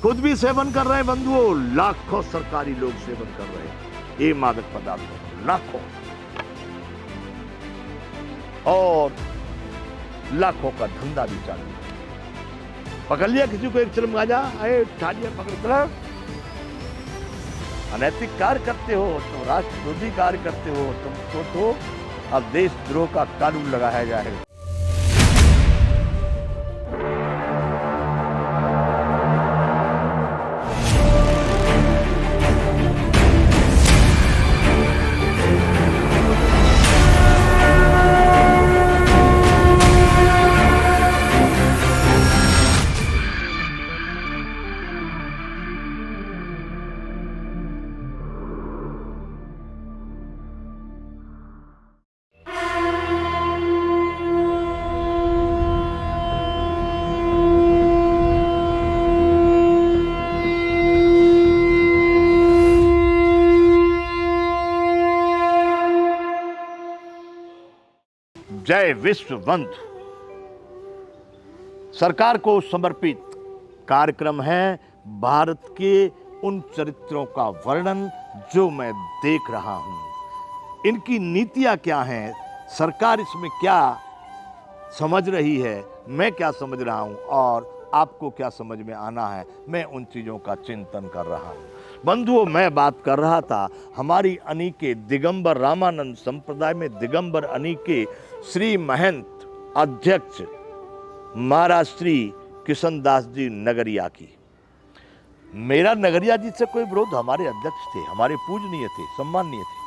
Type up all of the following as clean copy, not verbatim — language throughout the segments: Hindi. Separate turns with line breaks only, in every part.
खुद भी सेवन कर रहे हैं बंधुओं, लाखों सरकारी लोग सेवन कर रहे हैं ये मादक पदार्थों, लाखों, और लाखों का धंधा भी चालू है। पकड़ लिया किसी को एक चिलम गांजा, आए उठा लिया, पकड़ कर अनैतिक कार्य करते हो, तो राष्ट्र विरोधी कार्य करते हो, तुमको तो अब देशद्रोह का कानून लगाया जाएगा। जय विश्व बंधु सरकार को समर्पित कार्यक्रम है भारत के उन चरित्रों का वर्णन जो मैं देख रहा हूं। इनकी नीतियां क्या हैं, सरकार इसमें क्या समझ रही है, मैं क्या समझ रहा हूं और आपको क्या समझ में आना है, मैं उन चीज़ों का चिंतन कर रहा हूं। बंधुओं, मैं बात कर रहा था हमारी अनीके दिगंबर रामानंद संप्रदाय में दिगंबर अनीके श्री महंत अध्यक्ष महाराज श्री किशन दास जी नगरिया की। मेरा नगरिया जी से कोई विरोध, हमारे अध्यक्ष थे, हमारे पूजनीय थे, सम्माननीय थे।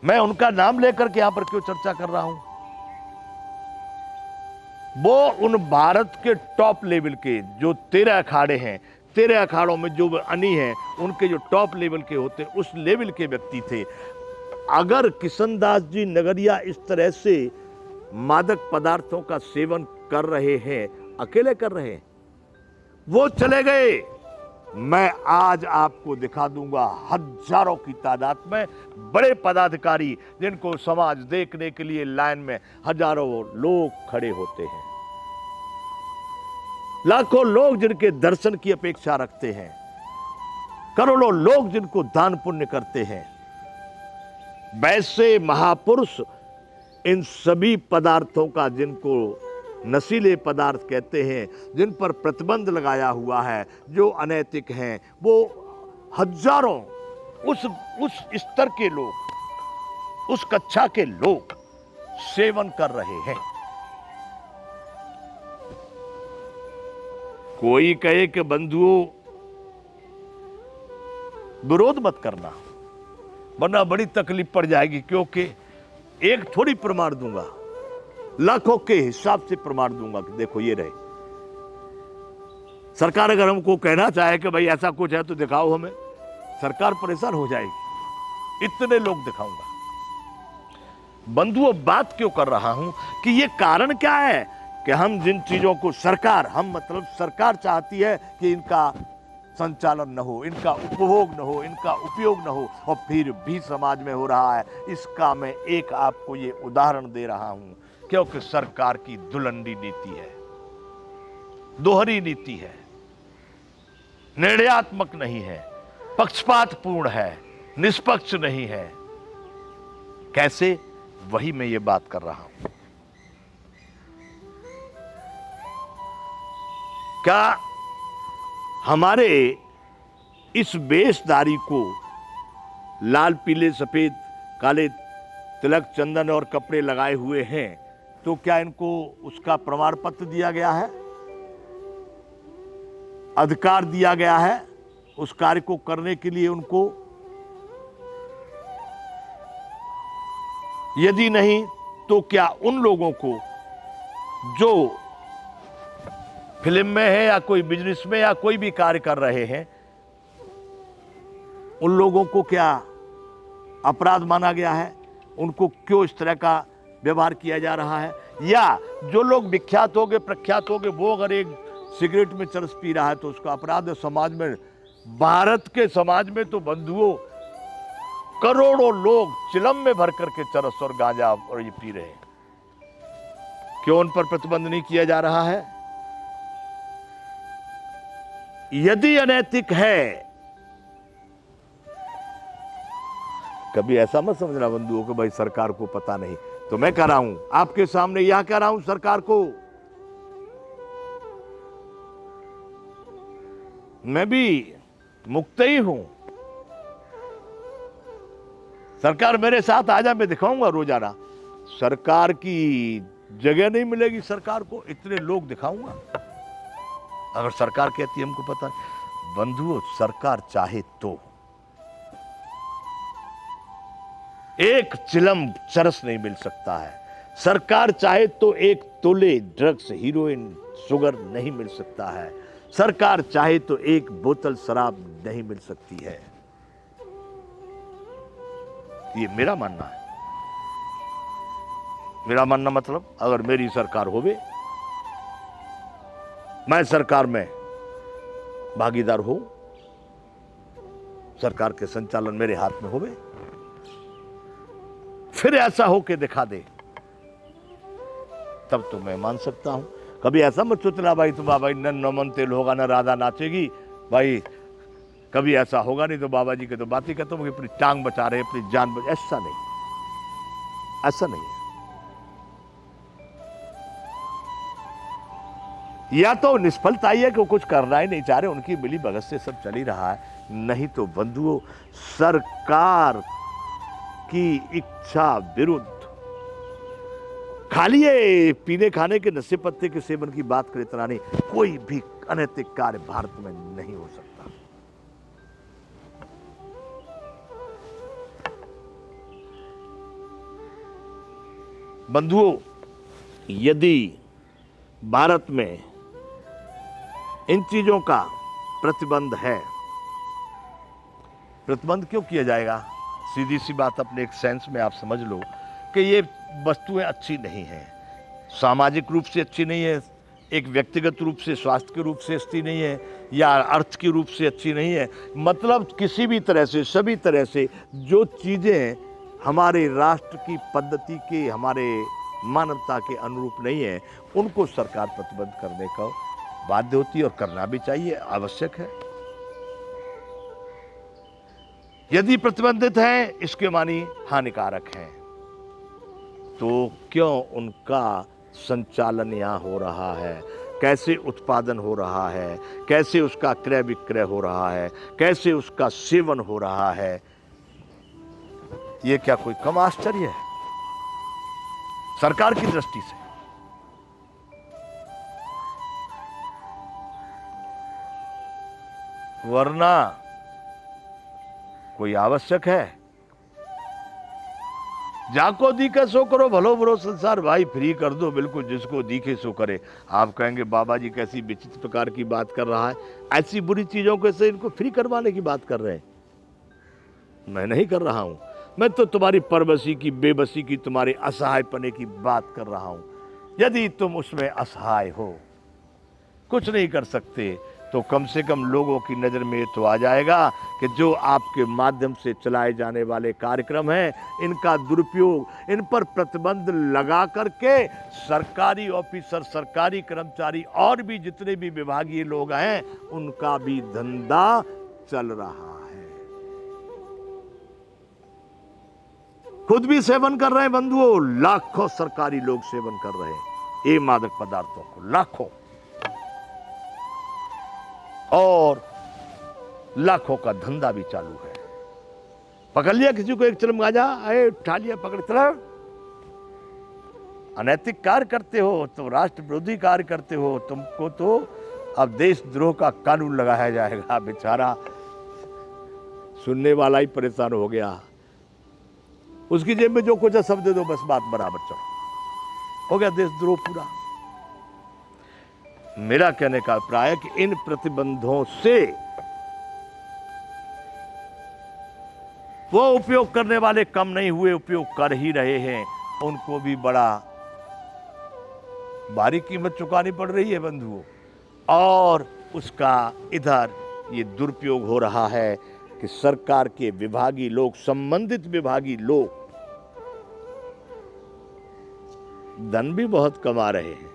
मैं उनका नाम लेकर के यहां पर क्यों चर्चा कर रहा हूं? वो उन भारत के टॉप लेवल के जो 13 अखाड़े हैं, 13 अखाड़ों में जो अनी हैं, उनके जो टॉप लेवल के होते, उस लेवल के व्यक्ति थे। अगर किशन दास जी नगरिया इस तरह से मादक पदार्थों का सेवन कर रहे हैं, अकेले कर रहे हैं, वो चले गए, मैं आज आपको दिखा दूंगा हजारों की तादाद में बड़े पदाधिकारी जिनको समाज देखने के लिए लाइन में हजारों लोग खड़े होते हैं, लाखों लोग जिनके दर्शन की अपेक्षा रखते हैं, करोड़ों लोग जिनको दान पुण्य करते हैं। वैसे महापुरुष इन सभी पदार्थों का, जिनको नशीले पदार्थ कहते हैं, जिन पर प्रतिबंध लगाया हुआ है, जो अनैतिक हैं, वो हजारों उस स्तर के लोग, उस कक्षा के लोग सेवन कर रहे हैं। कोई कहे कि बंधुओं विरोध मत करना वरना बड़ी तकलीफ पड़ जाएगी, क्योंकि एक थोड़ी प्रमाण दूंगा, लाखों के हिसाब से प्रमाण दूंगा कि देखो ये रहे। सरकार अगर हमको कहना चाहे कि भाई ऐसा कुछ है तो दिखाओ हमें, सरकार परेशान हो जाएगी, इतने लोग दिखाऊंगा। बंधुओं, बात क्यों कर रहा हूं कि ये कारण क्या है कि हम जिन चीजों को सरकार चाहती है कि इनका संचालन न हो, इनका उपभोग न हो, इनका उपयोग न हो, और फिर भी समाज में हो रहा है। इसका मैं एक आपको ये उदाहरण दे रहा हूं, क्योंकि सरकार की दुलंडी नीति है, दोहरी नीति है, निर्णयात्मक नहीं है, पक्षपातपूर्ण है, निष्पक्ष नहीं है। कैसे? वही मैं ये बात कर रहा हूं। क्या हमारे इस वेशधारी को लाल पीले सफेद काले तिलक चंदन और कपड़े लगाए हुए हैं, तो क्या इनको उसका प्रमाण पत्र दिया गया है, अधिकार दिया गया है उस कार्य को करने के लिए उनको? यदि नहीं, तो क्या उन लोगों को जो फिल्म में है या कोई बिजनेस में या कोई भी कार्य कर रहे हैं, उन लोगों को क्या अपराध माना गया है? उनको क्यों इस तरह का व्यवहार किया जा रहा है? या जो लोग विख्यात हो गए, प्रख्यात हो गए, वो अगर एक सिगरेट में चरस पी रहा है तो उसका अपराध है समाज में? भारत के समाज में तो बंधुओं करोड़ों लोग चिलम में भर करके चरस और गांजा और ये पी रहे हैं, क्यों उन पर प्रतिबंध नहीं किया जा रहा है? यदि अनैतिक है, कभी ऐसा मत समझना बंधुओं को भाई सरकार को पता नहीं, तो मैं कह रहा हूं आपके सामने, यह कह रहा हूं सरकार को, मैं भी मुक्तई हूं, सरकार मेरे साथ आ जा, मैं दिखाऊंगा रोजाना। सरकार की जगह नहीं मिलेगी सरकार को, इतने लोग दिखाऊंगा। अगर सरकार कहती है हमको पता है, बंधुओं सरकार चाहे तो एक चिलम चरस नहीं मिल सकता है, सरकार चाहे तो एक तोले ड्रग्स, हीरोइन, शुगर नहीं मिल सकता है, सरकार चाहे तो एक बोतल शराब नहीं मिल सकती है। ये मेरा मानना है। मेरा मानना मतलब अगर मेरी सरकार होवे, मैं सरकार में भागीदार हूं, सरकार के संचालन मेरे हाथ में होवे, फिर ऐसा हो के दिखा दे, तब तो मैं मान सकता हूं। कभी ऐसा मत सोचना भाई तुम बाबा न नमन तेल होगा, न राधा नाचेगी, भाई कभी ऐसा होगा नहीं तो बाबा जी के तो बात ही कहते हो, अपनी टांग बचा रहे, अपनी जान बचा, ऐसा नहीं, ऐसा नहीं है। या तो निष्फलता ही है कि वो कुछ करना ही नहीं चाह रहे, उनकी मिली भगत से सब चल ही रहा है, नहीं तो बंधुओं सरकार की इच्छा विरुद्ध खाली ये पीने खाने के नशे पत्ते के सेवन की बात करे इतना नहीं, कोई भी अनैतिक कार्य भारत में नहीं हो सकता। बंधुओं यदि भारत में इन चीजों का प्रतिबंध है, प्रतिबंध क्यों किया जाएगा? सीधी सी बात, अपने एक सेंस में आप समझ लो कि ये वस्तुएं अच्छी नहीं हैं, सामाजिक रूप से अच्छी नहीं है, एक व्यक्तिगत रूप से, स्वास्थ्य के रूप से अच्छी नहीं है, या अर्थ के रूप से अच्छी नहीं है, मतलब किसी भी तरह से, सभी तरह से जो चीज़ें हमारे राष्ट्र की पद्धति के, हमारे मानवता के अनुरूप नहीं है, उनको सरकार प्रतिबंध करने का बाध्य होती है और करना भी चाहिए, आवश्यक है। यदि प्रतिबंधित है इसके मानी हानिकारक है, तो क्यों उनका संचालन यहाँ हो रहा है, कैसे उत्पादन हो रहा है, कैसे उसका क्रय विक्रय हो रहा है, कैसे उसका सेवन हो रहा है, ये क्या कोई कम आश्चर्य है सरकार की दृष्टि से? वरना कोई आवश्यक है? जाको दिखे सो करो, भलो बुरो संसार भाई फ्री कर दो, बिल्कुल जिसको दिखे सो करे। आप कहेंगे बाबा जी कैसी विचित्र प्रकार की बात कर रहा है, ऐसी बुरी चीजों को से इनको फ्री करवाने की बात कर रहे हैं। मैं नहीं कर रहा हूं, मैं तो तुम्हारी परवशी की, बेबसी की, तुम्हारे असहाय पने की बात कर रहा हूं। यदि तुम उसमें असहाय हो, कुछ नहीं कर सकते, तो कम से कम लोगों की नज़र में तो आ जाएगा कि जो आपके माध्यम से चलाए जाने वाले कार्यक्रम हैं, इनका दुरुपयोग, इन पर प्रतिबंध लगा करके सरकारी ऑफिसर, सरकारी कर्मचारी और भी जितने भी विभागीय लोग हैं, उनका भी धंधा चल रहा है। खुद भी सेवन कर रहे हैं बंधुओं, लाखों सरकारी लोग सेवन कर रहे हैं ये मादक पदार्थों को, लाखों, और लाखों का धंधा भी चालू है। पकड़ लिया किसी को एक चिलम गांजा, आए उठा लिया, पकड़, चला। अनैतिक कार्य करते हो तो, राष्ट्र विरोधी कार्य करते हो, तुमको तो अब देशद्रोह का कानून लगाया जाएगा। बेचारा सुनने वाला ही परेशान हो गया, उसकी जेब में जो कुछ है सब दे दो, बस बात बराबर चलो, हो गया देशद्रोह पूरा। मेरा कहने का अभिप्राय है कि इन प्रतिबंधों से वो उपयोग करने वाले कम नहीं हुए, उपयोग कर ही रहे हैं, उनको भी बड़ा भारी कीमत चुकानी पड़ रही है बंधुओं। और उसका इधर ये दुरुपयोग हो रहा है कि सरकार के विभागीय लोग, संबंधित विभागीय लोग धन भी बहुत कमा रहे हैं।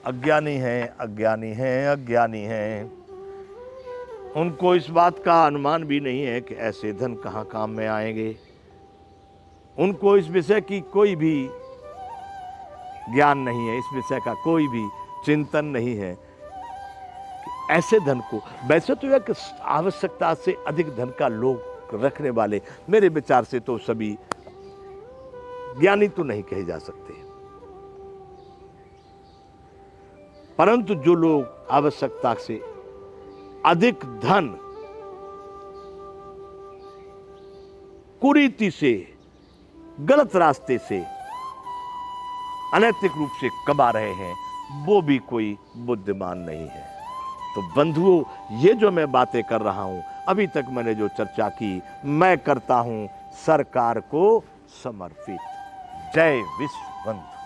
अज्ञानी हैं, अज्ञानी हैं, अज्ञानी हैं। उनको इस बात का अनुमान भी नहीं है कि ऐसे धन कहाँ काम में आएंगे। उनको इस विषय की कोई भी ज्ञान नहीं है, इस विषय का कोई भी चिंतन नहीं है कि ऐसे धन को, वैसे तो एक आवश्यकता से अधिक धन का लोग रखने वाले मेरे विचार से तो सभी ज्ञानी तो नहीं कहे जा सकते, परंतु जो लोग आवश्यकता से अधिक धन कुरीति से, गलत रास्ते से, अनैतिक रूप से कमा रहे हैं, वो भी कोई बुद्धिमान नहीं है। तो बंधुओं, ये जो मैं बातें कर रहा हूं, अभी तक मैंने जो चर्चा की, मैं करता हूं सरकार को समर्पित। जय विश्व बंधु।